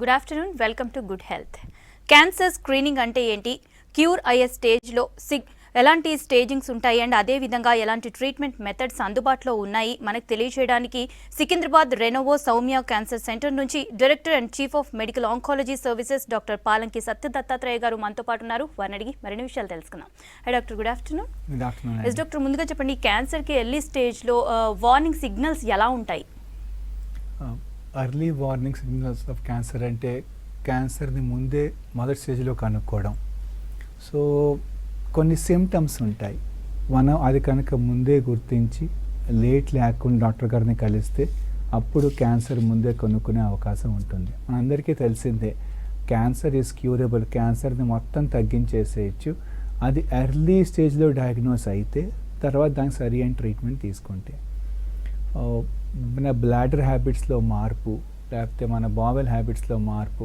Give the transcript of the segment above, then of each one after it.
Good afternoon, welcome to good health. Cancer screening అంటే ఏంటి, cure అయ్యే స్టేజ్లో ఎలాంటి స్టేజింగ్స్ ఉంటాయి అండ్ అదేవిధంగా ఎలాంటి ట్రీట్మెంట్ మెథడ్స్ అందుబాటులో ఉన్నాయి మనకు తెలియజేయడానికి సికింద్రాబాద్ రెనోవో సౌమ్య క్యాన్సర్ సెంటర్ నుంచి director and chief of medical oncology services doctor Palanki Satya Dattatreya garu మనతో పాటు ఉన్నారు. వారిని అడిగి మరిన్ని విషయాలు తెలుసుకుందాం. Hi doctor, good afternoon. Yes doctor, ముందుగా చెప్పండి, క్యాన్సర్కి ఎర్లీ స్టేజ్లో వార్నింగ్ సిగ్నల్స్ ఎలా ఉంటాయి? Early warning signals of cancer అంటే క్యాన్సర్ని ముందే మొదటి స్టేజ్లో కనుక్కోవడం. సో కొన్ని సిమ్టమ్స్ ఉంటాయి, మనం అది కనుక ముందే గుర్తించి లేట్ లేకుండా డాక్టర్ గారిని కలిస్తే అప్పుడు క్యాన్సర్ ముందే కనుక్కునే అవకాశం ఉంటుంది. మనందరికీ తెలిసిందే క్యాన్సర్ ఈజ్ క్యూరబుల్, క్యాన్సర్ని మొత్తం తగ్గించేసేయచ్చు. అది ఎర్లీ స్టేజ్లో డయాగ్నోస్ అయితే తర్వాత దానికి సరి అయిన ట్రీట్మెంట్ తీసుకుంటే. మన బ్లాడర్ హ్యాబిట్స్లో మార్పు, లేకపోతే మన బావెల్ హ్యాబిట్స్లో మార్పు,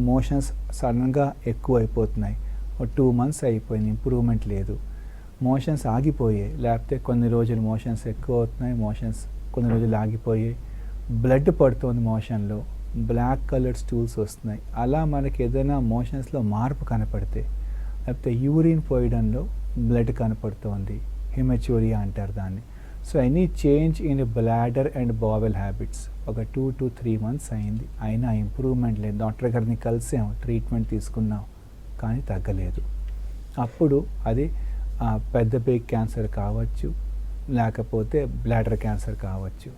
మోషన్స్ సడన్గా ఎక్కువ అయిపోతున్నాయి, 2 months అయిపోయింది, ఇంప్రూవ్మెంట్ లేదు, మోషన్స్ ఆగిపోయాయి, లేకపోతే కొన్ని రోజులు మోషన్స్ ఎక్కువ అవుతున్నాయి, మోషన్స్ కొన్ని రోజులు ఆగిపోయాయి, బ్లడ్ పడుతుంది మోషన్లో, బ్లాక్ కలర్డ్ స్టూల్స్ వస్తున్నాయి. అలా మనకి ఏదైనా మోషన్స్లో మార్పు కనపడితే, లేకపోతే యూరిన్ పోయడంలో బ్లడ్ కనపడుతోంది, హిమెచ్యూరియా అంటారు దాన్ని. So any change in bladder and bowel habits ఒక 2 to 3 months అయింది, అయినా ఇంప్రూవ్మెంట్ లేదు, డాక్టర్ గారిని కలిసాం, ట్రీట్మెంట్ తీసుకున్నాం, కానీ తగ్గలేదు. అప్పుడు అది పెద్ద పేగ్ క్యాన్సర్ కావచ్చు, లేకపోతే బ్లాడర్ క్యాన్సర్ కావచ్చు,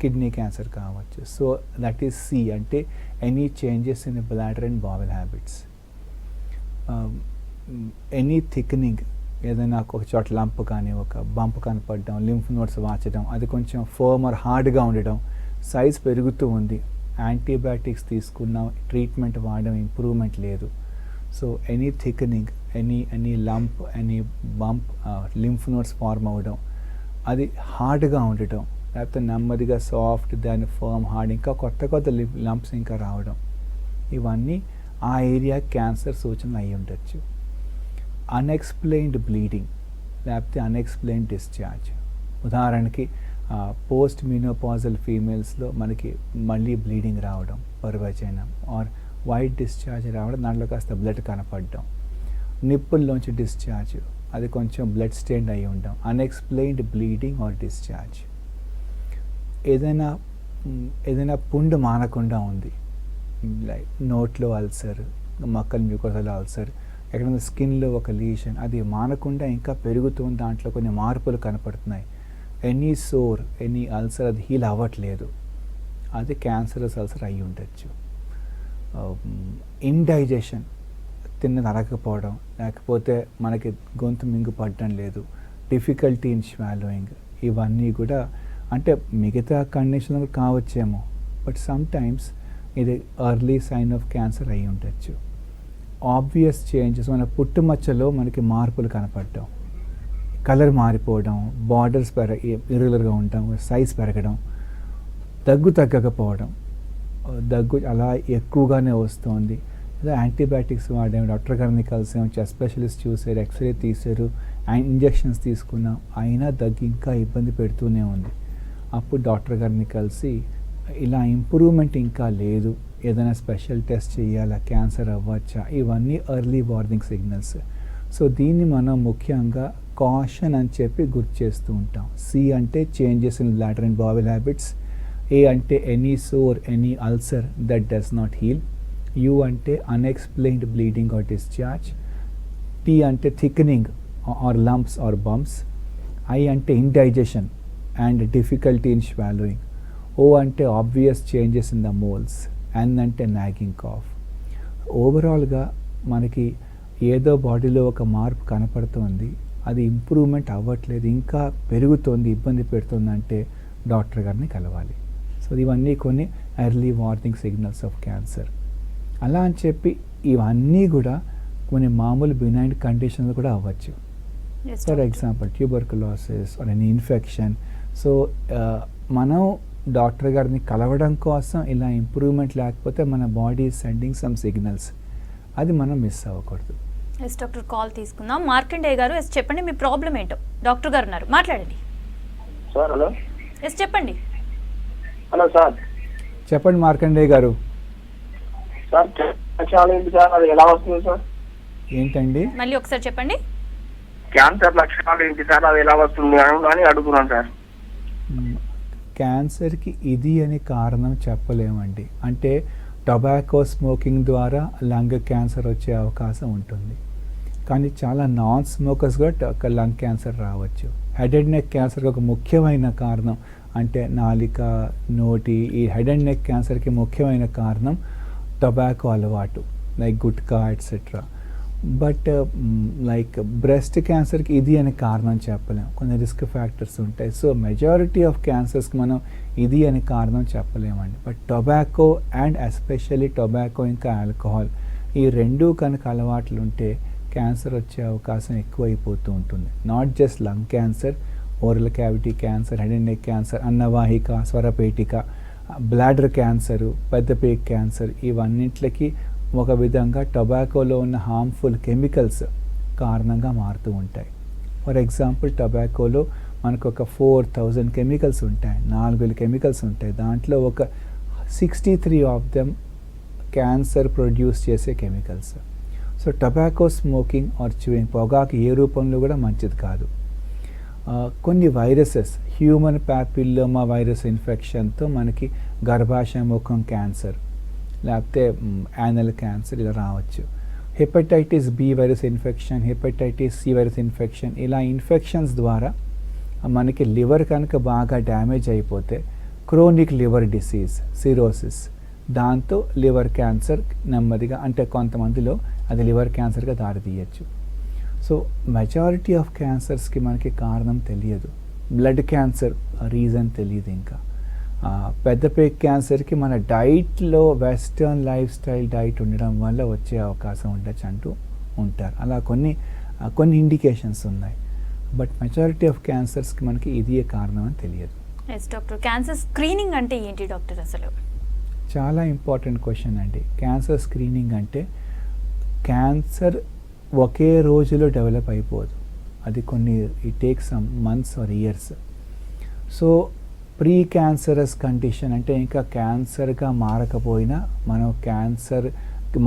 కిడ్నీ క్యాన్సర్ కావచ్చు. సో దట్ ఈస్ సి అంటే any changes in bladder and bowel habits. Any thickening, ఏదైనా ఒక చోట లంప్ కానీ ఒక బంప్ కనపడడం, లింఫ్ నోడ్స్ వాచడం, అది కొంచెం ఫర్మ్ ఆర్ హార్డ్గా ఉండడం, సైజ్ పెరుగుతూ ఉంది, యాంటీబయాటిక్స్ తీసుకున్నాం, ట్రీట్మెంట్ వాడడం, ఇంప్రూవ్మెంట్ లేదు. So any thickening, any lump, any bump, lymph nodes form అవ్వడం, అది హార్డ్గా ఉండటం, లేకపోతే నెమ్మదిగా సాఫ్ట్, దాని ఫర్మ్ హార్డ్, ఇంకా కొత్త లంప్స్ ఇంకా రావడం, ఇవన్నీ ఆ ఏరియా క్యాన్సర్ సూచనలు అయి ఉండొచ్చు. అన్ఎక్స్ప్లెయిన్డ్ బ్లీడింగ్, లేకపోతే అన్ఎక్స్ప్లెయిన్డ్ డిశ్చార్జ్. ఉదాహరణకి పోస్ట్ మెనోపాజల్ ఫీమేల్స్లో మనకి మళ్ళీ బ్లీడింగ్ రావడం, పర్వచనం ఆర్ వైట్ డిశ్చార్జ్ రావడం, దాంట్లో కాస్త బ్లడ్ కనపడడం, నిప్పుల్లోంచి డిశ్చార్జ్, అది కొంచెం బ్లడ్ స్టెయిన్ అయి ఉండడం, అన్ఎక్స్ప్లెయిన్డ్ బ్లీడింగ్ ఆర్ డిశ్చార్జ్. ఏదైనా పుండు మానకుండా ఉంది, లైక్ నోట్లో అల్సర్, మక్కల్ మ్యూకోసల్ అల్సర్, ఎక్కడైనా స్కిన్లో ఒక లీషన్, అది మానకుండా ఇంకా పెరుగుతుంది, దాంట్లో కొన్ని మార్పులు కనపడుతున్నాయి, ఎనీ సోర్, ఎనీ అల్సర్, అది హీల్ అవ్వట్లేదు, అది క్యాన్సరస్ అల్సర్ అయి ఉండొచ్చు. ఇండైజెషన్, తిన్నది అరగకపోవడం, లేకపోతే మనకి గొంతు మింగు పడడం లేదు, డిఫికల్టీ ఇన్ స్వాలోయింగ్, ఇవన్నీ కూడా అంటే మిగతా కండిషన్ కావచ్చేమో, బట్ సమ్ టైమ్స్ ఇది ఎర్లీ సైన్ ఆఫ్ క్యాన్సర్ అయి ఉండొచ్చు. ఆబ్వియస్ చేంజెస్, మన పుట్టుమచ్చలో మనకి మార్పులు కనపడటం, కలర్ మారిపోవడం, బార్డర్స్ ఇర్రెగ్యులర్గా ఉండటం, సైజ్ పెరగడం, దగ్గు తగ్గకపోవడం, దగ్గు అలా ఎక్కువగానే వస్తుంది, లేదా యాంటీబయాటిక్స్ వాడాము, డాక్టర్ గారిని కలిసాము, చెస్ట్ స్పెషలిస్ట్ చూసారు, ఎక్స్రే తీశారు, ఇంజెక్షన్స్ తీసుకున్నాం, అయినా దగ్గు ఇంకా ఇబ్బంది పెడుతూనే ఉంది. అప్పుడు డాక్టర్ గారిని కలిసి ఇలా ఇంప్రూవ్మెంట్ ఇంకా లేదు, ఏదైనా స్పెషల్ టెస్ట్ చేయాలా, క్యాన్సర్ అవ్వచ్చా, ఇవన్నీ ఎర్లీ వార్నింగ్ సిగ్నల్స్. సో దీన్ని మనం ముఖ్యంగా కాషన్ అని చెప్పి గుర్తు చేస్తూ ఉంటాం. సి అంటే changes in bladder and bowel habits, A అంటే any sore, any ulcer that does not heal, U అంటే unexplained bleeding or discharge, T అంటే thickening or lumps or bumps, I అంటే indigestion and difficulty in swallowing, O అంటే obvious changes in the moles, N అంటే nagging cough. ఓవరాల్గా మనకి ఏదో బాడీలో ఒక మార్పు కనపడుతుంది, అది ఇంప్రూవ్మెంట్ అవ్వట్లేదు, ఇంకా పెరుగుతోంది, ఇబ్బంది పెడుతుంది అంటే డాక్టర్ గారిని కలవాలి. సో ఇవన్నీ కొన్ని early warning signals of cancer. అలా అని చెప్పి ఇవన్నీ కూడా కొన్ని మామూలు బినైన్ కండిషన్లు కూడా అవ్వచ్చు. For example tuberculosis or any infection. So మనం డాక్టర్ గారిని కలవడం కోసం ఇలా ఇంప్రూవ్మెంట్ లేకపోతే మన బాడీ సెండింగ్ సమ్ సిగ్నల్స్, అది మనం మిస్ అవ్వకూడదు. ఎస్ డాక్టర్, కాల్ తీసుకుందాం. మార్కండేయ గారు, ఎస్ చెప్పండి, మీ ప్రాబ్లం ఏంటో. డాక్టర్ గారు ఉన్నారు, మాట్లాడండి. Sir hello. ఎస్ చెప్పండి. Hello sir. చెప్పండి మార్కండేయ గారు. సార్ లక్షణాలు ఏంటి సార్, అది ఎలా వస్తుంది సార్? ఏంటండి? మళ్ళీ ఒకసారి చెప్పండి. క్యాన్సర్ లక్షణాలు ఏంటి సార్, అది ఎలా వస్తుంది అని అడుగుతున్నాను సార్. క్యాన్సర్కి ఇది అని కారణం చెప్పలేమండి. అంటే టొబాకో స్మోకింగ్ ద్వారా లంగ్ క్యాన్సర్ వచ్చే అవకాశం ఉంటుంది, కానీ చాలా నాన్ స్మోకర్స్ కూడా లంగ్ క్యాన్సర్ రావచ్చు. హెడ్ అండ్ నెక్ క్యాన్సర్కి ఒక ముఖ్యమైన కారణం అంటే నాలిక, నోటి, ఈ హెడ్ అండ్ నెక్ క్యాన్సర్కి ముఖ్యమైన కారణం టొబాకో అలవాటు, like gutka etcetera. But like breast క్యాన్సర్కి ఇది అనే కారణం చెప్పలేము, కొన్ని రిస్క్ ఫ్యాక్టర్స్ ఉంటాయి. సో మెజారిటీ ఆఫ్ క్యాన్సర్స్కి మనం ఇది అనే కారణం చెప్పలేమండి. But tobacco and especially tobacco ఇంకా ఆల్కహాల్, ఈ రెండూ కనుక అలవాట్లు ఉంటే క్యాన్సర్ వచ్చే అవకాశం ఎక్కువైపోతూ ఉంటుంది. Not just lung cancer, oral cavity cancer, head and neck cancer, అన్నవాహిక, స్వరపేటిక, బ్లాడర్ క్యాన్సరు, పెద్దపేగు క్యాన్సర్, ఇవన్నింటికి ఒక విధంగా టొబాకోలో ఉన్న హార్మ్ఫుల్ కెమికల్స్ కారణంగా మారుతూ ఉంటాయి. ఫర్ ఎగ్జాంపుల్ టొబాకోలో మనకు ఒక 4000 కెమికల్స్ ఉంటాయి, 4000 కెమికల్స్ ఉంటాయి. దాంట్లో ఒక 63 ఆఫ్ దెమ్ క్యాన్సర్ ప్రొడ్యూస్ చేసే chemicals. So tobacco smoking or chewing, పొగాకు ఏ రూపంలో కూడా మంచిది కాదు. కొన్ని వైరసెస్, హ్యూమన్ ప్యాపిల్లోమా వైరస్ ఇన్ఫెక్షన్తో మనకి గర్భాశయ ముఖం క్యాన్సర్, లేకపోతే యానల్ క్యాన్సర్ ఇలా రావచ్చు. Hepatitis B virus infection, hepatitis C virus infection, ఇలా ఇన్ఫెక్షన్స్ ద్వారా మనకి లివర్ కనుక బాగా డ్యామేజ్ అయిపోతే క్రోనిక్ లివర్ డిసీజ్, సిరోసిస్, దాంతో లివర్ క్యాన్సర్ నెమ్మదిగా, అంటే కొంతమందిలో అది లివర్ క్యాన్సర్గా దారితీయచ్చు. సో మెజారిటీ ఆఫ్ క్యాన్సర్స్కి మనకి కారణం తెలియదు. బ్లడ్ క్యాన్సర్ రీజన్ తెలియదు. ఇంకా పెద్దపేగు క్యాన్సర్కి మన డైట్లో వెస్టర్న్ లైఫ్ స్టైల్ డైట్ ఉండడం వల్ల వచ్చే అవకాశం ఉండొచ్చు అంటూ ఉంటారు. అలా కొన్ని ఇండికేషన్స్ ఉన్నాయి. బట్ మెజారిటీ ఆఫ్ క్యాన్సర్స్కి మనకి ఇదే కారణం అని తెలియదు. ఎస్ డాక్టర్, క్యాన్సర్ స్క్రీనింగ్ అంటే ఏంటి డాక్టర్ అసలు? చాలా ఇంపార్టెంట్ క్వశ్చన్ అండి. క్యాన్సర్ స్క్రీనింగ్ అంటే క్యాన్సర్ ఒకే రోజులో డెవలప్ అయిపోదు, అది it takes some months or years. So pre cancerous condition అంటే ఇంకా క్యాన్సర్గా మారకపోయినా మనం క్యాన్సర్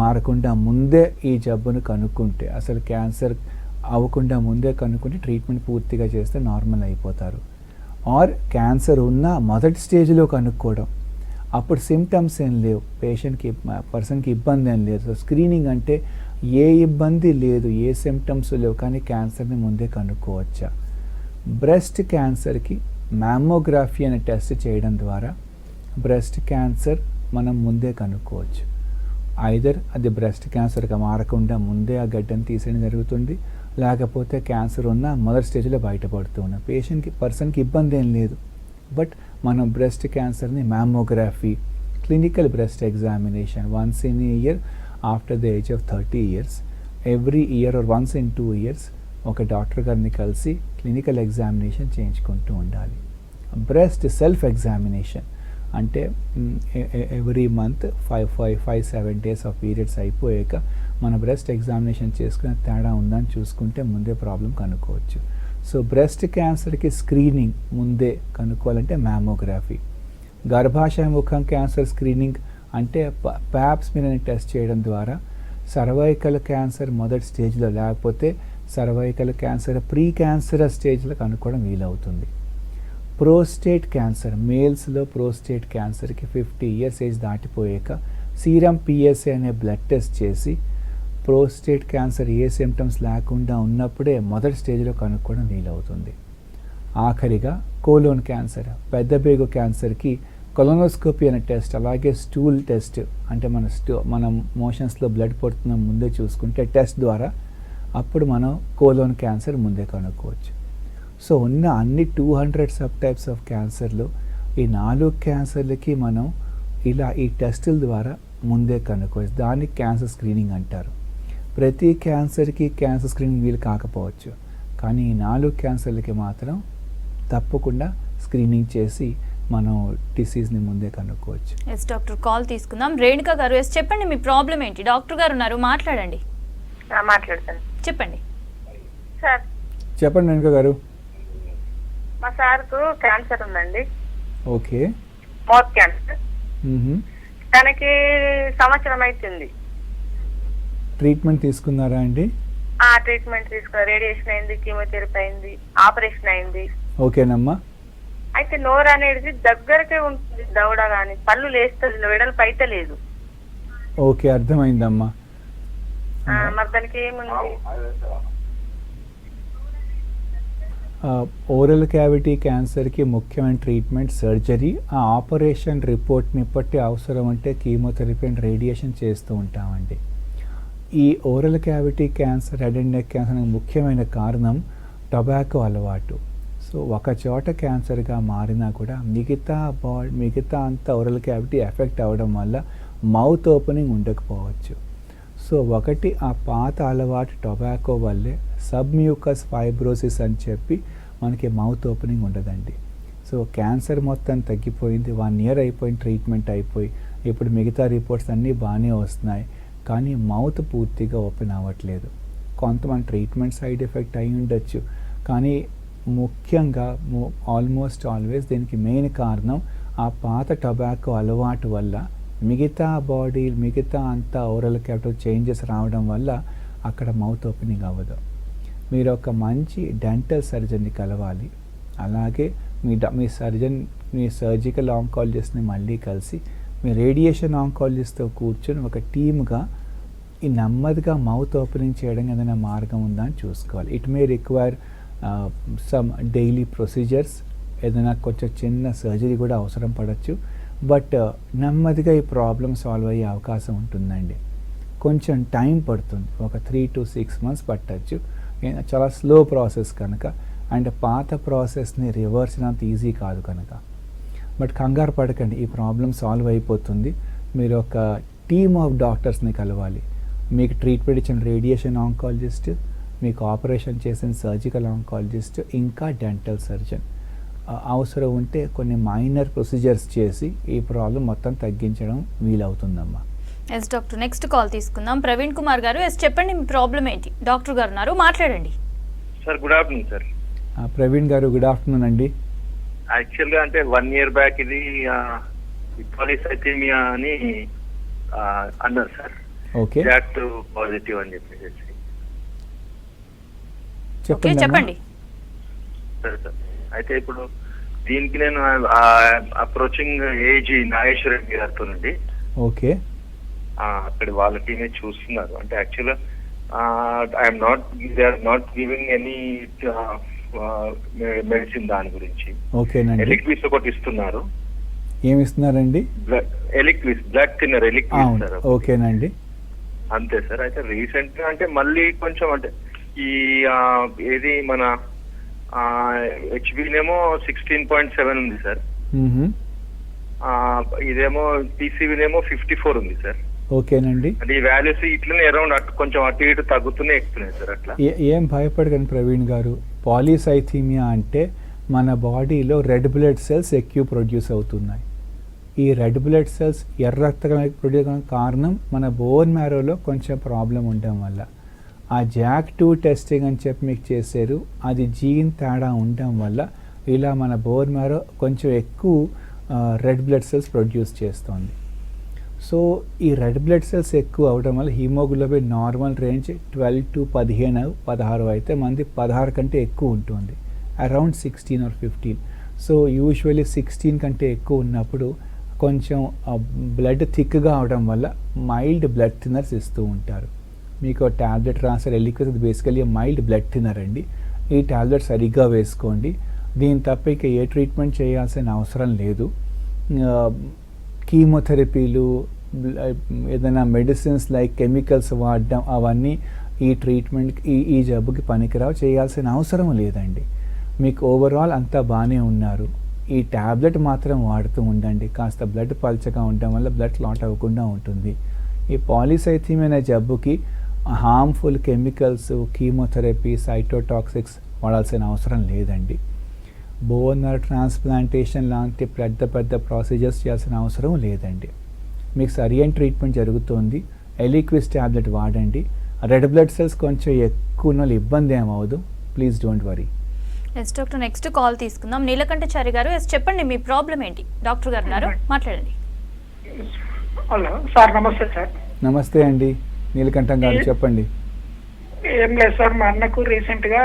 మారకుండా ముందే ఈ జబ్బును కనుక్కుంటే, అసలు క్యాన్సర్ అవ్వకుండా ముందే కనుక్కుంటే ట్రీట్మెంట్ పూర్తిగా చేస్తే నార్మల్ అయిపోతారు. ఆర్ క్యాన్సర్ ఉన్న మొదటి స్టేజ్లో కనుక్కోవడం, అప్పుడు సిమ్టమ్స్ ఏం లేవు, పర్సన్కి ఇబ్బంది ఏం లేదు. సో స్క్రీనింగ్ అంటే ఏ ఇబ్బంది లేదు, ఏ సిమ్టమ్స్ లేవు, కానీ క్యాన్సర్ని ముందే కనుక్కోవచ్చా. బ్రెస్ట్ క్యాన్సర్కి మ్యామోగ్రఫీ అనే టెస్ట్ చేయడం ద్వారా బ్రెస్ట్ క్యాన్సర్ మనం ముందే కనుక్కోవచ్చు. ఐదర్ అది బ్రెస్ట్ క్యాన్సర్గా మారకుండా ముందే ఆ గడ్డను తీసేయడం జరుగుతుంది, లేకపోతే క్యాన్సర్ ఉన్న మొదటి స్టేజ్లో బయటపడుతూ ఉన్నాం. పర్సన్కి ఇబ్బంది ఏం లేదు. బట్ మనం బ్రెస్ట్ క్యాన్సర్ని mammography, clinical breast examination once in a year after the age of 30 years, every year or once in 2 years ఒక డాక్టర్ గారిని కలిసి క్లినికల్ ఎగ్జామినేషన్ చేయించుకుంటూ ఉండాలి. బ్రెస్ట్ సెల్ఫ్ ఎగ్జామినేషన్ అంటే every month 5-7 days of periods అయిపోయాక మన breast examination చేసుకునే తేడా ఉందని చూసుకుంటే ముందే ప్రాబ్లం కనుక్కోవచ్చు. సో బ్రెస్ట్ క్యాన్సర్కి స్క్రీనింగ్ ముందే కనుక్కోవాలంటే మ్యామోగ్రఫీ. గర్భాశయ ముఖం క్యాన్సర్ స్క్రీనింగ్ అంటే ప్యాప్స్ మీద టెస్ట్ చేయడం ద్వారా సర్వైకల్ క్యాన్సర్ మొదటి స్టేజ్లో, లేకపోతే సర్వైకల్ క్యాన్సర్ ప్రీ క్యాన్సరస్ స్టేజ్లో కనుక్కోవడం వీలవుతుంది. ప్రోస్టేట్ క్యాన్సర్, మేల్స్లో ప్రోస్టేట్ క్యాన్సర్కి 50 years ఏజ్ దాటిపోయాక సీరం పిఎస్ఏ అనే బ్లడ్ టెస్ట్ చేసి ప్రోస్టేట్ క్యాన్సర్ ఏ సిమ్టమ్స్ లేకుండా ఉన్నప్పుడే మొదటి స్టేజ్లో కనుక్కోవడం వీలవుతుంది. ఆఖరిగా కోలోన్ క్యాన్సర్, పెద్దపేగు క్యాన్సర్కి కొలోనోస్కోపీ అనే టెస్ట్, అలాగే స్టూల్ టెస్ట్ అంటే మనం మోషన్స్లో బ్లడ్ పడుతున్న ముందే చూసుకుంటే టెస్ట్ ద్వారా అప్పుడు మనం కోలోన్ క్యాన్సర్ ముందే కనుక్కోవచ్చు. సో ఉన్న అన్ని 200 సబ్ టైప్స్ ఆఫ్ క్యాన్సర్లు, ఈ 4 క్యాన్సర్లకి మనం ఇలా ఈ టెస్టుల ద్వారా ముందే కనుక్కోవచ్చు. దాన్ని క్యాన్సర్ స్క్రీనింగ్ అంటారు. ప్రతి క్యాన్సర్కి క్యాన్సర్ స్క్రీనింగ్ వీలు కాకపోవచ్చు, కానీ ఈ 4 క్యాన్సర్లకి మాత్రం తప్పకుండా స్క్రీనింగ్ చేసి మనం డిసీజ్ని ముందే కనుక్కోవచ్చు. ఎస్ డాక్టర్, కాల్ తీసుకుందాం. రేణుక గారు, ఎస్ చెప్పండి, మీ ప్రాబ్లం ఏంటి? డాక్టర్ గారు ఉన్నారు, మాట్లాడండి. మాట్లాడతాను. చెప్పండి సార్. చెప్పండి రేణుక గారు. మా సార్కు క్యాన్సర్ ఉందండి. ఓకే. Mouth cancer. తనకి సంవత్సరం అవుతుంది. ట్రీట్మెంట్ తీసుకున్నారా అండి? ఆ ట్రీట్మెంట్ తీసుకున్న, రేడియేషన్ అయింది, కీమోథెరపీ అయింది, ఆపరేషన్ అయింది. ఓకేనమ్మా. అయితే నోరు అనేది దగ్గరకే ఉంటుంది, దవడ గాని పళ్ళు లేస్తుంది, వెడల్పు అయితే లేదు. ఓకే, అర్థమైందమ్మా. మరి దానికి ఏముంది? ఓరల్ క్యావిటీ క్యాన్సర్కి ముఖ్యమైన ట్రీట్మెంట్ సర్జరీ. ఆ ఆపరేషన్ రిపోర్ట్ని బట్టి అవసరం అంటే కీమోథెరపీ అండ్ రేడియేషన్ చేస్తూ ఉంటామండి. ఈ oral cavity cancer, head and neck cancer ముఖ్యమైన కారణం టొబాకో అలవాటు. సో ఒక చోట క్యాన్సర్గా మారినా కూడా మిగతా అంతా ఓరల్ క్యావిటీ ఎఫెక్ట్ అవ్వడం వల్ల మౌత్ ఓపెనింగ్ ఉండకపోవచ్చు. సో ఒకటి ఆ పాత అలవాటు టొబాకో వల్లే సబ్మ్యూకస్ ఫైబ్రోసిస్ అని చెప్పి మనకి మౌత్ ఓపెనింగ్ ఉండదండి. సో క్యాన్సర్ మొత్తం తగ్గిపోయింది, 1 year అయిపోయింది, ట్రీట్మెంట్ అయిపోయి ఇప్పుడు మిగతా రిపోర్ట్స్ అన్నీ బాగానే వస్తున్నాయి, కానీ మౌత్ పూర్తిగా ఓపెన్ అవ్వట్లేదు. కొంతమంది ట్రీట్మెంట్ సైడ్ ఎఫెక్ట్ అయి ఉండొచ్చు, కానీ ముఖ్యంగా ఆల్మోస్ట్ ఆల్వేస్ దీనికి మెయిన్ కారణం ఆ పాత టొబాకో అలవాటు వల్ల మిగతా అంతా ఓరల్ క్యావిటీ చేంజెస్ రావడం వల్ల అక్కడ మౌత్ ఓపెనింగ్ అవ్వదు. మీరు ఒక మంచి డెంటల్ సర్జన్ని కలవాలి. అలాగే మీ సర్జికల్ ఆంకాలజిస్ట్ని మళ్ళీ కలిసి మీ రేడియేషన్ ఆంకాలజిస్ట్తో కూర్చొని ఒక టీమ్గా ఈ నెమ్మదిగా మౌత్ ఓపెనింగ్ చేయడం ఏదైనా మార్గం ఉందా అని చూసుకోవాలి. It may require some daily procedures, ఏదైనా కొంచెం చిన్న సర్జరీ కూడా అవసరం పడవచ్చు. బట్ నెమ్మదిగా ఈ ప్రాబ్లమ్ సాల్వ్ అయ్యే అవకాశం ఉంటుందండి. కొంచెం టైం పడుతుంది, ఒక 3 to 6 months పట్టచ్చు. చాలా స్లో ప్రాసెస్ కనుక, అండ్ పాత ప్రాసెస్ని రివర్స్ అంత ఈజీ కాదు కనుక. బట్ కంగారు పడకండి, ఈ ప్రాబ్లం సాల్వ్ అయిపోతుంది. మీరు ఒక టీమ్ ఆఫ్ డాక్టర్స్ని కలవాలి. మీకు ట్రీట్మెంట్ ఇచ్చిన రేడియేషన్ ఆంకాలజిస్ట్, మీకు ఆపరేషన్ చేసిన సర్జికల్ ఆంకాలజిస్ట్, ఇంకా డెంటల్ సర్జన్. అవసరం ఉంటే కొన్ని మైనర్ ప్రొసీజర్స్ చేసి ఈ ప్రాబ్లం మొత్తం తగ్గించడం వీలవుతుందమ్మా. ఎస్ డాక్టర్, నెక్స్ట్ కాల్ తీసుకుందాం. ప్రవీణ్ కుమార్ గారు, ఎస్ చెప్పండి, మీ ప్రాబ్లం ఏంటి? డాక్టర్ గారు ఉన్నారు, మాట్లాడండి. Sir good afternoon sir. Praveen గారు గుడ్ ఆఫ్టర్నూన్ అండి. యాక్చువల్గా అంటే 1 year బ్యాక్ ఇది పాలిసైథీమియా అని అన్నారు సార్. ఓకే, జాక్ట్ పాజిటివ్ అని చెప్పేసి. చెప్పండి. సరే సార్, అయితే ఇప్పుడు దీనికి నేను అప్రోచింగ్ ఏజీ నాగేశ్వర రెడ్డి గారితో నుండి ఓకే అక్కడ వాళ్ళ టీమే చూస్తున్నారు. అంటే యాక్చువల్గా they are not giving any medicine దాని గురించి. ఓకేనండి. ఎలిక్విస్ ఒకటి ఇస్తున్నారు. ఏమి ఇస్తున్నారండి? Eliquis, blood thinner Eliquis sir. ఓకేనండి. అంతే సార్. అయితే రీసెంట్ గా అంటే మళ్ళీ కొంచెం అంటే ఈ ఏది మన హెచ్బినేమో 16.7 ఉంది సార్. ఇదేమో పీసీబీనేమో 54 ఉంది సార్. ఓకేనండి. అంటే ఈ వాల్యూస్ ఇట్లనే అరౌండ్ కొంచెం అటు ఇటు తగ్గుతూనే ఎక్కుతున్నాయి సార్. అట్లా ఏం భయపడకండి ప్రవీణ్ గారు. పాలిసైథీమియా అంటే మన బాడీలో రెడ్ బ్లడ్ సెల్స్ ఎక్కువ ప్రొడ్యూస్ అవుతున్నాయి. ఈ రెడ్ బ్లడ్ సెల్స్ ఎర్ర రక్త ప్రొడ్యూస్ కారణం మన బోన్ మ్యారోలో కొంచెం ప్రాబ్లం ఉండడం వల్ల. ఆ JAK2 టెస్టింగ్ అని చెప్పి మీకు చేశారు, అది జీన్ తేడా ఉండడం వల్ల ఇలా మన బోన్ మ్యారో కొంచెం ఎక్కువ రెడ్ బ్లడ్ సెల్స్ ప్రొడ్యూస్ చేస్తుంది. సో ఈ రెడ్ బ్లడ్ సెల్స్ ఎక్కువ అవడం వల్ల హీమోగ్లోబిన్ నార్మల్ రేంజ్ 12 to 16 అయితే మంది 16 కంటే ఎక్కువ ఉంటుంది, అరౌండ్ 16 or 15. సో యూజువల్లీ 16 కంటే ఎక్కువ ఉన్నప్పుడు కొంచెం బ్లడ్ థిక్గా అవడం వల్ల మైల్డ్ బ్లడ్ థిన్నర్స్ ఇస్తూ ఉంటారు. మీకు ట్యాబ్లెట్ రాసారు ఎలిక్విస్, అది బేసికలీ మైల్డ్ బ్లడ్ థిన్నర్ అండి. ఈ ట్యాబ్లెట్ సరిగ్గా వేసుకోండి. దీని తప్ప ఇక ఏ ట్రీట్మెంట్ చేయాల్సిన అవసరం లేదు. కీమోథెరపీలు, ఏదైనా మెడిసిన్స్ లైక్ కెమికల్స్ వాడడం, అవన్నీ ఈ ట్రీట్మెంట్కి ఈ జబ్బుకి పనికిరావు, చేయాల్సిన అవసరం లేదండి. మీకు ఓవరాల్ అంతా బాగానే ఉన్నారు. ఈ ట్యాబ్లెట్ మాత్రం వాడుతూ ఉండండి. కాస్త బ్లడ్ పల్చగా ఉండడం వల్ల బ్లడ్ క్లాట్ అవ్వకుండా ఉంటుంది. ఈ పాలిసైథీమియా అనే జబ్బుకి హార్మ్ఫుల్ కెమికల్స్, కీమోథెరపీ, సైటోటాక్సిక్స్ వాడాల్సిన అవసరం లేదండి. బోన్ మ్యారో ట్రాన్స్ప్లాంటేషన్ లాంటి పెద్ద ప్రొసీజర్స్ చేయాల్సిన అవసరం లేదండి. మీకు సరైన ట్రీట్మెంట్ జరుగుతుంది. ఎలిక్విస్ ట్యాబ్లెట్ వాడండి. రెడ్ బ్లడ్ సెల్స్ కొంచెం ఎక్కువ ఉన్న ఇబ్బంది ఏమవదు. Please don't worry. Yes doctor, next call తీసుకుందాం. నీలకంఠచారి గారు, ఎస్ చెప్పండి, మీ ప్రాబ్లం ఏంటి? డాక్టర్ గారు ఉన్నారు, మాట్లాడండి. హలో సార్, నమస్తే సార్. నమస్తే అండి నీలకంఠం గారు, చెప్పండి. ఏం లేదు సార్, మా అన్నకు రీసెంట్ గా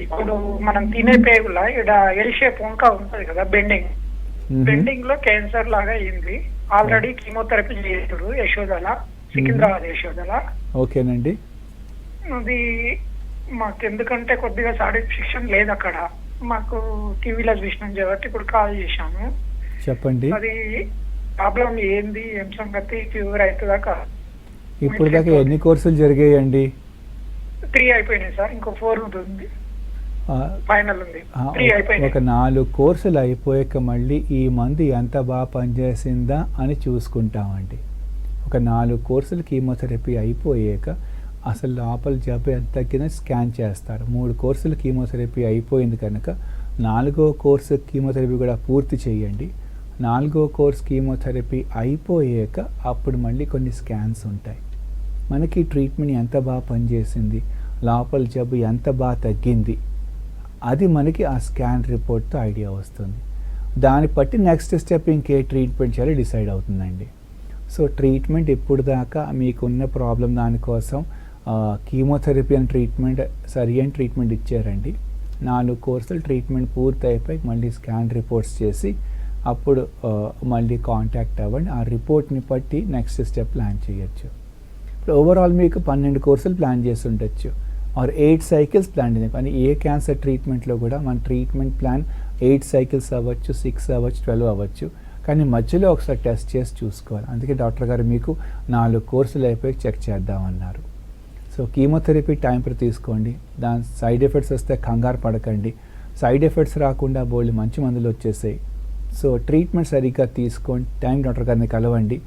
ఇప్పుడు మనం తినే పేగుల ఇక్కడ ఎల్ షేప్ వంక ఉంటది కదా, బెండింగ్ లో క్యాన్సర్ లాగా అయింది. ఆల్రెడీ కీమోథెరపీ చేసాడు యశోదల, సికింద్రాబాద్ యశోదల. ఓకేనండి. అది మాకు ఎందుకంటే కొద్దిగా సాటిస్ఫాక్షన్ లేదు అక్కడ, మాకు టీవీలో చూసినాం కాబట్టి ఇప్పుడు కాల్ చేశాము. చెప్పండి. అది ప్రాబ్లం ఏంది, ఏం సంగతి, క్యూర్ అవుతుందాకా? ఇప్పుడు దాకా ఎన్ని కోర్సులు జరిగాయండి? 3 అయిపోయినాయి సార్, ఇంకో 4 ఉంటుంది, ఫైనల్ ఉంది. 3 అయిపోయినాయి. ఒక 4 కోర్సులు అయిపోయాక మళ్ళీ ఈ మందు ఎంత బాగా పనిచేసిందా అని చూసుకుంటామండి. ఒక 4 కోర్సులు కీమోథెరపీ అయిపోయాక అసలు లోపల జబ్బు ఎంత తగ్గిందని స్కాన్ చేస్తారు. 3 కోర్సులు కీమోథెరపీ అయిపోయింది కనుక 4వ కోర్సు కీమోథెరపీ కూడా పూర్తి చేయండి. 4వ కోర్స్ కీమోథెరపీ అయిపోయాక అప్పుడు మళ్ళీ కొన్ని స్కాన్స్ ఉంటాయి. మనకి ట్రీట్మెంట్ ఎంత బాగా పనిచేసింది, లోపల జబ్బు ఎంత బాగా తగ్గింది, అది మనకి ఆ స్కాన్ రిపోర్ట్తో ఐడియా వస్తుంది. దాన్ని బట్టి నెక్స్ట్ స్టెప్ ఇంకే ట్రీట్మెంట్ చేయాలో డిసైడ్ అవుతుందండి. సో ట్రీట్మెంట్ ఇప్పుడు దాకా మీకున్న ప్రాబ్లం దానికోసం కీమోథెరపీ అని ట్రీట్మెంట్, సరి అయిన ట్రీట్మెంట్ ఇచ్చారండి. 4 కోర్సులు ట్రీట్మెంట్ పూర్తి అయిపోయి మళ్ళీ స్కాన్ రిపోర్ట్స్ చేసి అప్పుడు మళ్ళీ కాంటాక్ట్ అవ్వండి. ఆ రిపోర్ట్ని బట్టి నెక్స్ట్ స్టెప్ ప్లాన్ చేయొచ్చు. ఇప్పుడు ఓవరాల్ మీకు 12 కోర్సులు ప్లాన్ చేసి ఉండొచ్చు, ఆర్ 8 సైకిల్స్ ప్లాన్ చేయండి. కానీ ఏ క్యాన్సర్ ట్రీట్మెంట్లో కూడా మన ట్రీట్మెంట్ ప్లాన్ 8 సైకిల్స్ అవ్వచ్చు, 6 అవ్వచ్చు, 12 అవ్వచ్చు. కానీ మధ్యలో ఒకసారి టెస్ట్ చేసి చూసుకోవాలి. అందుకే డాక్టర్ గారు మీకు 4 కోర్సులు అయిపోయి చెక్ చేద్దామన్నారు. సో కీమోథెరపీ టైం પર తీసుకోండి. దాని సైడ్ ఎఫెక్ట్స్ వస్తే కంగారు పడకండి. సైడ్ ఎఫెక్ట్స్ రాకుండా బోల్డ్ మంచి మందులు వచ్చేసాయి. సో ట్రీట్మెంట్ సరిగ్గా తీసుకోండి, టైం డాక్టర్ గారిని కలవండి.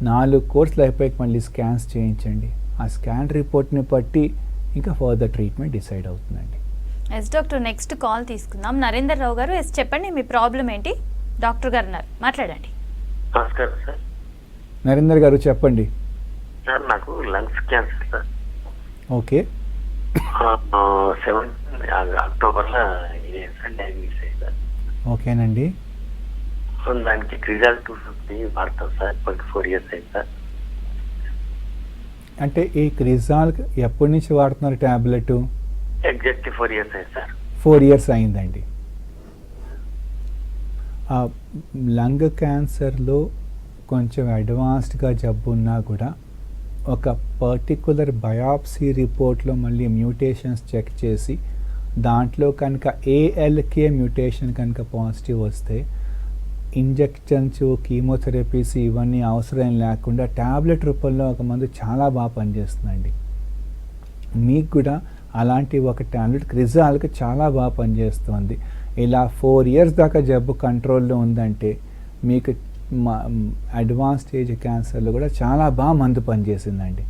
4 కోర్సులు అయిపోయాక మళ్ళీ స్కాన్స్ చేయించండి. ఆ స్కాన్ రిపోర్ట్ని బట్టి ఇంకా ఫర్దర్ ట్రీట్మెంట్ డిసైడ్ అవుతుందండి. ఎస్ డాక్టర్, నెక్స్ట్ కాల్ తీసుకుందాం. నరేందర్ రావు గారు, ఎస్ చెప్పండి, మీ ప్రాబ్లం ఏంటి? డాక్టర్ గారు ఉన్నారు, మాట్లాడండి. నమస్కారం సార్. నరేందర్ గారు చెప్పండి. సార్ నాకు లంగ్స్ క్యాన్సర్ సార్. ఓకే. 17 అక్టోబర్లో ఇదే సార్ డయాగ్నోస్ అయ్యింది సార్. ఓకేనండి. దానికి క్రిజాల్ 250 వాడతాం సార్, 4 ఇయర్స్ అయింది సార్. అంటే ఈ క్రిజాల్ ఎప్పటి నుంచి వాడుతున్నారు ట్యాబ్లెట్? ఎగ్జాక్ట్లీ 4 ఇయర్స్ అయింది సార్. 4 ఇయర్స్ అయిందండి. లంగ్ క్యాన్సర్లో కొంచెం అడ్వాన్స్డ్గా జబ్బు ఉన్నా కూడా ఒక పర్టికులర్ బయాప్సీ రిపోర్ట్లో మళ్ళీ మ్యూటేషన్స్ చెక్ చేసి దాంట్లో కనుక ALK మ్యూటేషన్ కనుక పాజిటివ్ వస్తే ఇంజెక్షన్స్, కీమోథెరపీస్ ఇవన్నీ అవసరం లేకుండా ట్యాబ్లెట్ రూపంలో ఒక మందు చాలా బాగా పనిచేస్తుందండి. మీకు కూడా అలాంటి ఒక ట్యాబ్లెట్ క్రిజాల్కి చాలా బాగా పనిచేస్తుంది. ఇలా 4 ఇయర్స్ దాకా జబ్బు కంట్రోల్లో ఉందంటే మీకు అడ్వాన్స్ స్టేజ్ క్యాన్సర్లో కూడా చాలా బాగా మందు పనిచేసిందండి.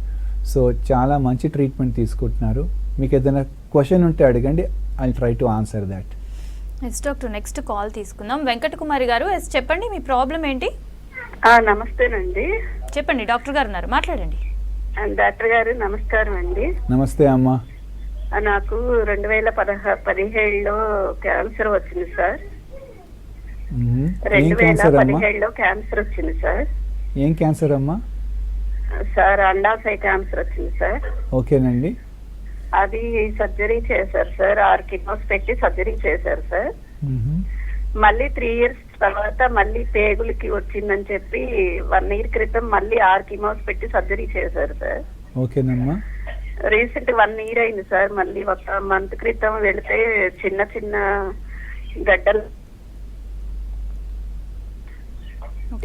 సో చాలా మంచి ట్రీట్మెంట్ తీసుకుంటున్నారు. మీకు ఏదైనా క్వశ్చన్ ఉంటే అడగండి, I try to answer that. Yes doctor, next call తీసుకుందాం. వెంకటకుమారి గారు, ఎస్ చెప్పండి, మీ ప్రాబ్లం ఏంటి? నమస్తేనండి. చెప్పండి, డాక్టర్ గారు ఉన్నారు, మాట్లాడండి. డాక్టర్ గారు నమస్కారం అండి. నమస్తే అమ్మా. నాకు 2017లో క్యాన్సర్ వచ్చింది సార్. ఏం క్యాన్సర్ అమ్మా? 2017లో క్యాన్సర్ వచ్చింది సార్. ఏం క్యాన్సర్ అమ్మా? సార్ అండాశయ క్యాన్సర్ వచ్చింది సార్. ఓకేనండి. అది సర్జరీ చేశారు సార్, 6 కిమోస్ పెట్టి సర్జరీ చేశారు సార్. మళ్ళీ 3 ఇయర్స్ తర్వాత మళ్ళీ పేగులకి వచ్చిందని చెప్పి 1 ఇయర్ క్రితం మళ్ళీ 6 కిమోస్ పెట్టి సర్జరీ చేశారు సార్. ఓకేనమ్మా. రీసెంట్ 1 ఇయర్ అయింది సార్. మళ్ళీ 1 మంత్ క్రితం వెళితే చిన్న చిన్న గడ్డలు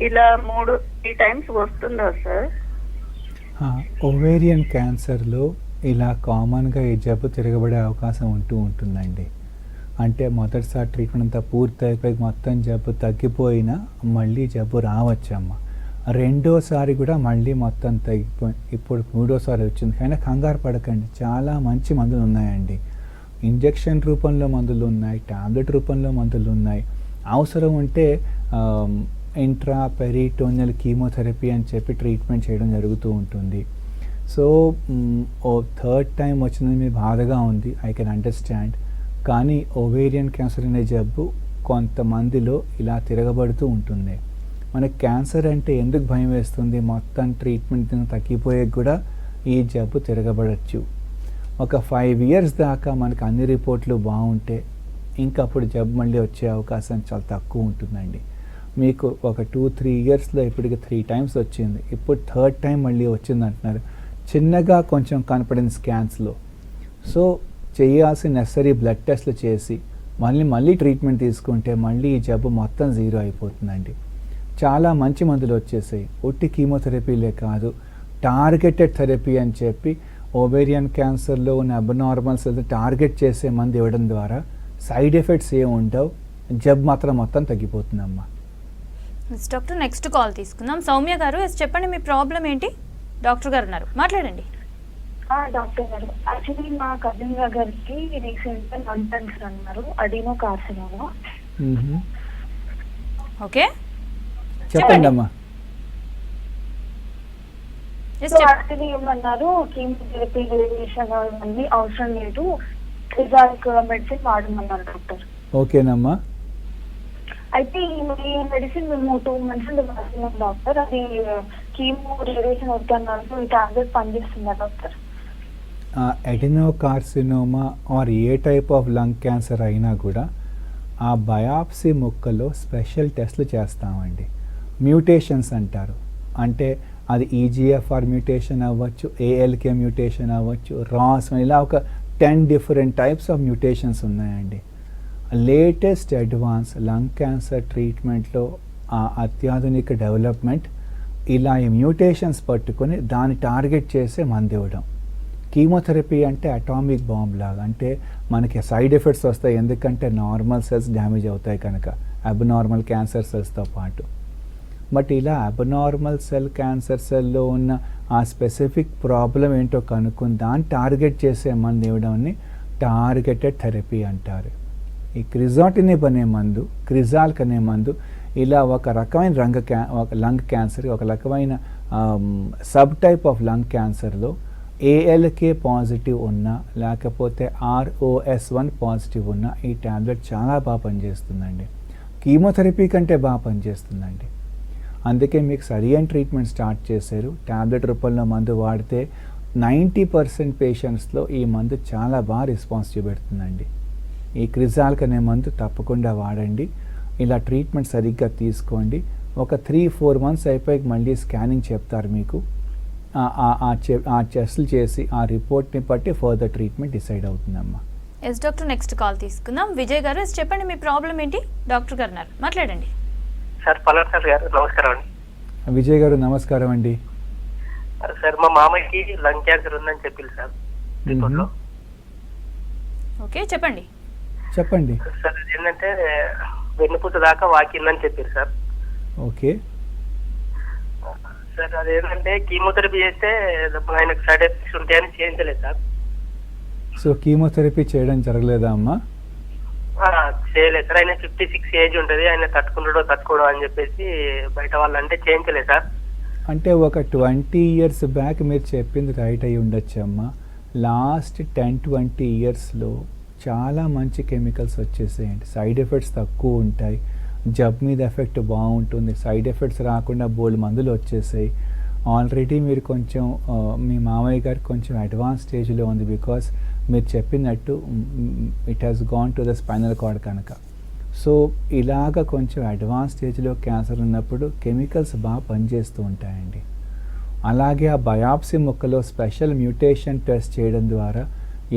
ఇలా 3 టైమ్స్ వస్తుందా సార్? ఓవేరియన్ క్యాన్సర్లో ఇలా కామన్గా ఈ జబ్బు తిరగబడే అవకాశం ఉంటుందండి. అంటే మొదటిసారి ట్రీట్మెంట్ అంతా పూర్తి అయిపోయి మొత్తం జబ్బు తగ్గిపోయినా మళ్ళీ జబ్బు రావచ్చమ్మా. రెండోసారి కూడా మళ్ళీ మొత్తం తగ్గిపోయి ఇప్పుడు 3వసారి వచ్చింది. కానీ కంగారు పడకండి, చాలా మంచి మందులు ఉన్నాయండి. ఇంజెక్షన్ రూపంలో మందులు ఉన్నాయి, టాబ్లెట్ రూపంలో మందులు ఉన్నాయి. అవసరం ఉంటే ఇంట్రా పెరిటోనియల్ కీమోథెరపీ అని చెప్పి ట్రీట్మెంట్ చేయడం జరుగుతూ ఉంటుంది. సో 3rd టైం వచ్చిందని మీ బాధగా ఉంది, ఐ కెన్ అండర్స్టాండ్. కానీ ఓవేరియన్ క్యాన్సర్ అనే జబ్బు కొంతమందిలో ఇలా తిరగబడుతూ ఉంటుంది. మనకి క్యాన్సర్ అంటే ఎందుకు భయం వేస్తుంది, మొత్తం ట్రీట్మెంట్ తగ్గిపోయే కూడా ఈ జబ్బు తిరగబడచ్చు. ఒక 5 years దాకా మనకు అన్ని రిపోర్ట్లు బాగుంటే ఇంకా అప్పుడు జబ్బు మళ్ళీ వచ్చే అవకాశం చాలా తక్కువ ఉంటుందండి. మీకు ఒక 2-3 yearsలో ఇప్పటికి 3 times వచ్చింది, ఇప్పుడు 3rd time మళ్ళీ వచ్చింది అంటున్నారు. చిన్నగా కొంచెం కనపడింది స్కాన్స్లో. సో చేయాల్సిన నెసరీ బ్లడ్ టెస్ట్లు చేసి మళ్ళీ ట్రీట్మెంట్ తీసుకుంటే మళ్ళీ ఈ జబ్బు మొత్తం 0 అయిపోతుందండి. చాలా మంచి మందులు వచ్చేసాయి. ఒట్టి కీమోథెరపీలే కాదు, టార్గెటెడ్ థెరపీ అని చెప్పి ఓవేరియన్ క్యాన్సర్లో ఉన్న అబ్నార్మల్ సెల్స్ టార్గెట్ చేసే మందు ఇవ్వడం ద్వారా సైడ్ ఎఫెక్ట్స్ ఏమి ఉండవు, జబ్బు మాత్రం మొత్తం తగ్గిపోతుందమ్మా. డాక్టర్ నెక్స్ట్ కాల్ తీసుకుందాం. సౌమ్య గారు, చెప్పండి మీ ప్రాబ్లం ఏంటి? డాక్టర్ గారు ఉన్నారు, మాట్లాడండి. డాక్టర్ గారు, యాక్చువల్లీ మా కజిన్ గారికి రీసెంట్ గా లంగ్ క్యాన్సర్ అన్నారు, అడినో కార్సినోమా. ఓకే, చెప్పండి అమ్మా. యాక్చువల్లీ ఏమన్నారు, కీమోథెరపీ, రేడియేషన్ అన్ని అవసరం లేదు, రిజాల్క్ మెడిసిన్ వాడమన్నారు డాక్టర్. ఓకేనమ్మా. అయితే ఈ మెడిసిన్ మేము 2 months నుండి వాడుతున్నాం డాక్టర్. అది కీమో రేడియేషన్ వద్దన్నారు, ఈ టాబ్లెట్ పనిచేస్తుందా doctor? Adenocarcinoma or a type of lung cancer అయినా కూడా ఆ బయాప్సీ ముక్కలో స్పెషల్ టెస్ట్లు చేస్తామండి. మ్యూటేషన్స్ అంటారు, అంటే అది ఈజీఎఫ్ఆర్ మ్యూటేషన్ అవ్వచ్చు, ఏఎల్కే మ్యూటేషన్ అవ్వచ్చు, రాస్, ఇలా ఒక 10 different types ఆఫ్ మ్యూటేషన్స్ ఉన్నాయండి. లేటెస్ట్ అడ్వాన్స్ లంగ్ క్యాన్సర్ ట్రీట్మెంట్లో ఆ అత్యాధునిక డెవలప్మెంట్ ఇలా ఈ మ్యూటేషన్స్ పట్టుకొని దాన్ని టార్గెట్ చేసే మందు ఇవ్వడం. కీమోథెరపీ అంటే అటామిక్ బాంబ్ లాగా, అంటే మనకి సైడ్ ఎఫెక్ట్స్ వస్తాయి, ఎందుకంటే నార్మల్ సెల్స్ డ్యామేజ్ అవుతాయి కనుక అబ్నార్మల్ క్యాన్సర్ సెల్స్తో పాటు. బట్ ఇలా అబ్నార్మల్ సెల్ క్యాన్సర్ సెల్లో ఉన్న ఆ స్పెసిఫిక్ ప్రాబ్లం ఏంటో కనుక్కొని దాన్ని టార్గెట్ చేసే మందు ఇవ్వడాన్ని టార్గెటెడ్ థెరపీ అంటారు. ఈ క్రిజాటినిబ్ అనే మందు, క్రిజాల్క్ అనే మందు ఇలా ఒక రకమైన లంగ్ క్యాన్సర్, ఒక రకమైన సబ్ టైప్ ఆఫ్ లంగ్ క్యాన్సర్లో ఏఎల్కే పాజిటివ్ ఉన్నా లేకపోతే ROS1 పాజిటివ్ ఉన్నా ఈ ట్యాబ్లెట్ చాలా బాగా పనిచేస్తుందండి. కీమోథెరపీ కంటే బాగా పనిచేస్తుందండి. అందుకే మీకు సరైన ట్రీట్మెంట్ స్టార్ట్ చేశారు. ట్యాబ్లెట్ రూపంలో మందు వాడితే 90% పేషెంట్స్లో ఈ మందు చాలా బాగా రెస్పాన్స్ చూపెడుతుందండి. ఈ క్రిజాల్క్ అనే మందు తప్పకుండా వాడండి. ఇలా ట్రీట్మెంట్ సరిగ్గా తీసుకోండి. ఒక 3-4 months అయిపోయి మళ్ళీ స్కానింగ్ చెప్తారు మీకు. ఆ టెస్టులు చేసి ఆ రిపోర్ట్ని బట్టి ఫర్దర్ ట్రీట్మెంట్ డిసైడ్ అవుతుందమ్మా. ఎస్ డాక్టర్, నెక్స్ట్ కాల్ తీసుకుందాం. విజయ్ గారు, చెప్పండి మీ ప్రాబ్లం ఏంటి? డాక్టర్ గారు ఉన్నారు, మాట్లాడండి. సార్ పలర్ గారు నమస్కారం అండి. విజయ్ గారు నమస్కారం అండి. సార్ మా మామయ్యకి లంగ్ క్యాన్సర్ ఉందని చెప్పింది సార్ రిపోర్ట్లో. ఓకే, చెప్పండి. సార్ ఏంటంటే వెన్నుపూస దాకా వాకిందని చెప్పారు సార్. ఓకే సార్ అదేంటంటే కీమోథెరపీ చేస్తే ఆయనకు సైడ్ ఎఫెక్ట్స్ ఉంటాయని చేయించలేదు సార్. సో కీమోథెరపీ చేయడం జరగలేదా అమ్మా? చేయలేదు సార్. ఆయన 56 ఏజ్ ఉంటుంది, ఆయన తట్టుకోవడం అని చెప్పేసి బయట వాళ్ళు అంటే చేయించలేదు సార్. అంటే ఒక 20 years బ్యాక్ మీరు చెప్పింది రైట్ అయి ఉండొచ్చు అమ్మా. లాస్ట్ 10-20 yearsలో చాలా మంచి కెమికల్స్ వచ్చేసాయండి. సైడ్ ఎఫెక్ట్స్ తక్కువ ఉంటాయి, జబ్ మీద ఎఫెక్ట్ బాగుంటుంది, సైడ్ ఎఫెక్ట్స్ రాకుండా బోల్డ్ మందులు వచ్చేసాయి. ఆల్రెడీ మీరు కొంచెం మీ మామయ్య గారికి కొంచెం అడ్వాన్స్ స్టేజ్లో ఉంది, బికాస్ మీరు చెప్పినట్టు it has gone to the spinal cord కనుక. సో ఇలాగ కొంచెం అడ్వాన్స్ స్టేజ్లో క్యాన్సర్ ఉన్నప్పుడు కెమికల్స్ బాగా పనిచేస్తూ ఉంటాయండి. అలాగే ఆ బయాప్సీ ముక్కలో స్పెషల్ మ్యూటేషన్ టెస్ట్ చేయడం ద్వారా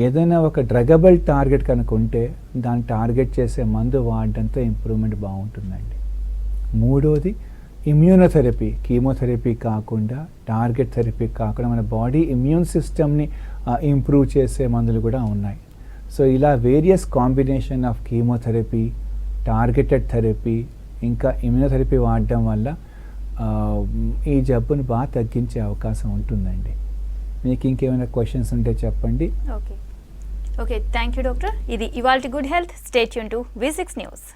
ఏదైనా ఒక డ్రగబుల్ టార్గెట్ కనుక ఉంటే దాన్ని టార్గెట్ చేసే మందు వాడడంతో ఇంప్రూవ్మెంట్ బాగుంటుందండి. మూడోది ఇమ్యూనోథెరపీ, కీమోథెరపీ కాకుండా టార్గెట్ థెరపీ కాకుండా మన బాడీ ఇమ్యూన్ సిస్టమ్ని ఇంప్రూవ్ చేసే మందులు కూడా ఉన్నాయి. సో ఇలా various combination of chemotherapy, targeted therapy ఇంకా ఇమ్యూనోథెరపీ వాడడం వల్ల ఈ జబ్బును బాగా తగ్గించే అవకాశం ఉంటుందండి. మీకు ఇంకేమైనా క్వశ్చన్స్ ఉంటే చెప్పండి. Okay, thank you doctor. ఇది ఇవాల్టి good health. Stay tune to V6 news.